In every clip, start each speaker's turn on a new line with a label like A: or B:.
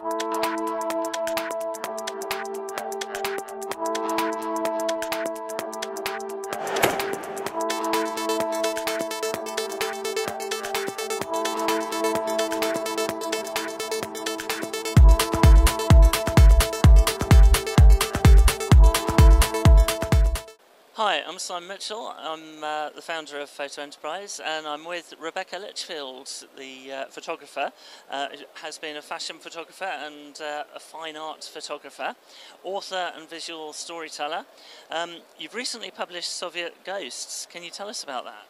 A: Hi, I'm Simon Mitchell. I'm the founder of Photo Enterprise, and I'm with Rebecca Litchfield, the photographer, who has been a fashion photographer and a fine art photographer, author and visual storyteller. You've recently published Soviet Ghosts. Can you tell us about that?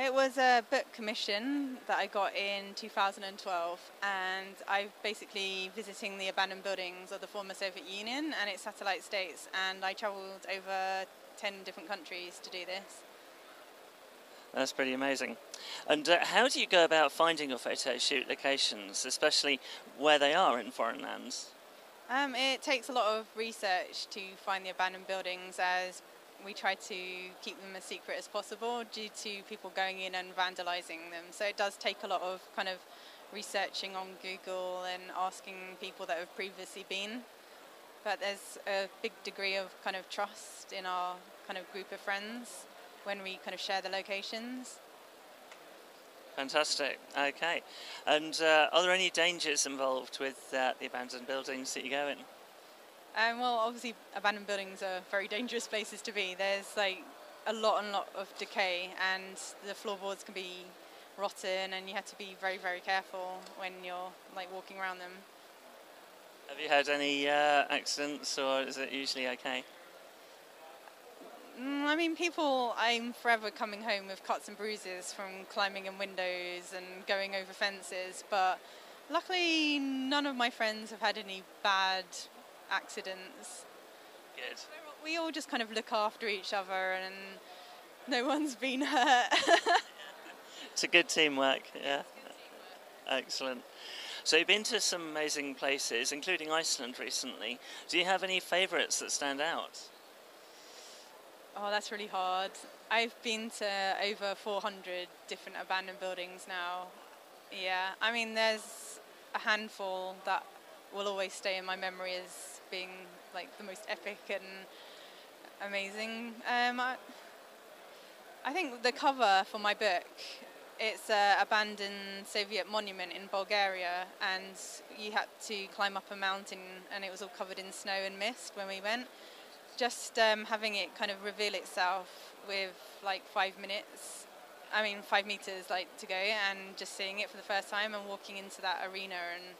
B: It was a book commission that I got in 2012, and I'm basically visiting the abandoned buildings of the former Soviet Union and its satellite states, and I travelled over 10 different countries to do this.
A: That's pretty amazing. And how do you go about finding your photo shoot locations, especially where they are in foreign lands?
B: It takes a lot of research to find the abandoned buildings, as we try to keep them as secret as possible due to people going in and vandalising them. So it does take a lot of kind of researching on Google and asking people that have previously been. But there's a big degree of kind of trust in our kind of group of friends when we kind of share the locations.
A: Fantastic. Okay. And are there any dangers involved with the abandoned buildings that you go in?
B: Well, obviously abandoned buildings are very dangerous places to be. There's like a lot of decay, and the floorboards can be rotten, and you have to be very, very careful when you're like walking around them.
A: Have you had any accidents, or is it usually okay?
B: I mean, I'm forever coming home with cuts and bruises from climbing in windows and going over fences, but luckily none of my friends have had any bad accidents.
A: Good.
B: We all just kind of look after each other, and no one's been hurt.
A: It's a good teamwork, yeah. Excellent. So you've been to some amazing places, including Iceland recently. Do you have any favourites that stand out?
B: Oh, that's really hard. I've been to over 400 different abandoned buildings now. Yeah, I mean, there's a handful that will always stay in my memory as being like the most epic and amazing. I think the cover for my book, it's an abandoned Soviet monument in Bulgaria, and you had to climb up a mountain, and it was all covered in snow and mist when we went. Just having it kind of reveal itself with like 5 meters like to go, and just seeing it for the first time and walking into that arena, and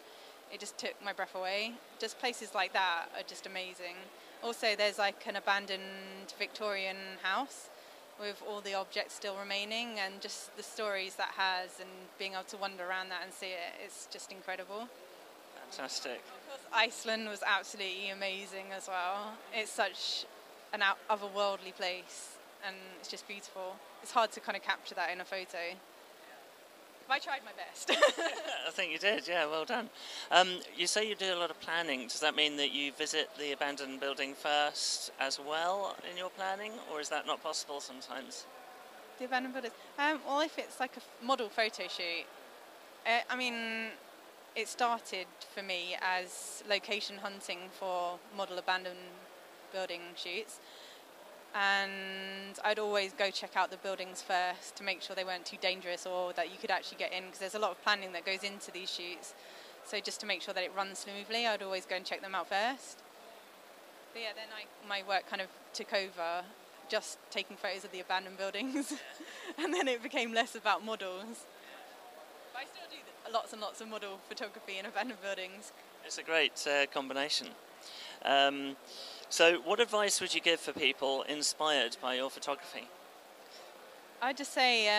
B: it just took my breath away. Just places like that are just amazing. Also, there's like an abandoned Victorian house with all the objects still remaining, and just the stories that has, and being able to wander around that and see it, it's just incredible.
A: Fantastic.
B: Of course, Iceland was absolutely amazing as well. It's such an otherworldly place, and it's just beautiful. It's hard to kind of capture that in a photo. I tried my best.
A: I think you did, yeah, well done. You say you do a lot of planning. Does that mean that you visit the abandoned building first as well in your planning, or is that not possible sometimes?
B: The abandoned buildings? Well, if it's like a model photo shoot, I mean, it started for me as location hunting for model abandoned building shoots. And I'd always go check out the buildings first to make sure they weren't too dangerous, or that you could actually get in, because there's a lot of planning that goes into these shoots. So just to make sure that it runs smoothly, I'd always go and check them out first. But yeah, then my work kind of took over, just taking photos of the abandoned buildings, and then it became less about models. But I still do lots and lots of model photography in abandoned buildings.
A: It's a great combination. So what advice would you give for people inspired by your photography?
B: I'd just say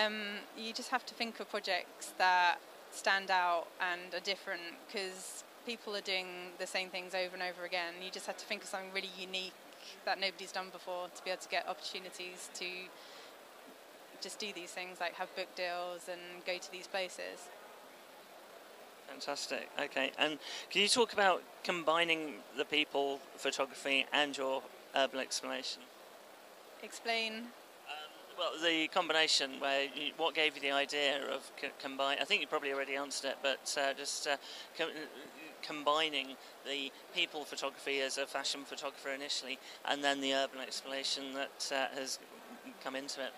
B: you just have to think of projects that stand out and are different, because people are doing the same things over and over again. You just have to think of something really unique that nobody's done before to be able to get opportunities to just do these things, like have book deals and go to these places.
A: Fantastic. Okay, and can you talk about combining the people photography and your urban exploration?
B: Explain.
A: Well, the combination where what gave you the idea of combine? I think you probably already answered it, but just combining the people photography as a fashion photographer initially, and then the urban exploration that has come into it.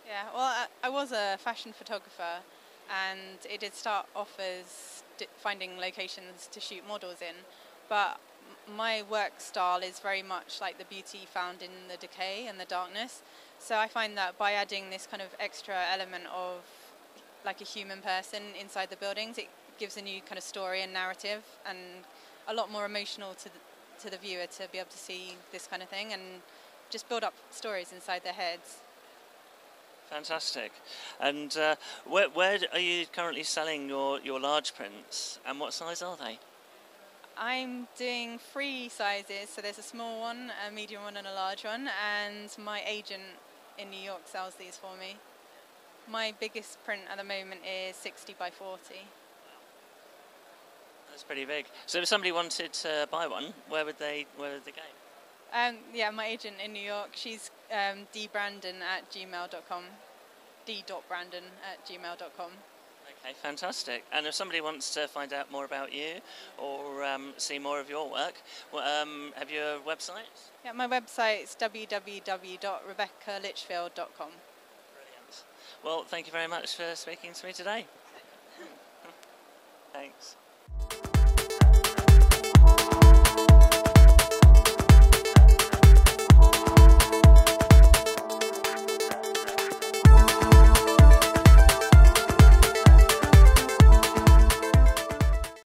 B: Yeah, well, I was a fashion photographer, and it did start off as finding locations to shoot models in, but my work style is very much like the beauty found in the decay and the darkness. So I find that by adding this kind of extra element of like a human person inside the buildings, it gives a new kind of story and narrative, and a lot more emotional to the viewer to be able to see this kind of thing and just build up stories inside their heads.
A: Fantastic. And where are you currently selling your large prints, and what size are they?
B: I'm doing 3 sizes, so there's a small one, a medium one and a large one, and my agent in New York sells these for me. My biggest print at the moment is 60 by 40.
A: That's pretty big. So if somebody wanted to buy one, where would they go?
B: Yeah, my agent in New York, she's dbrandon@gmail.com, d.brandon@gmail.com.
A: Okay, fantastic. And if somebody wants to find out more about you or see more of your work, have you a website?
B: Yeah, my website's www.rebeccalitchfield.com.
A: Brilliant. Well, thank you very much for speaking to me today. Thanks.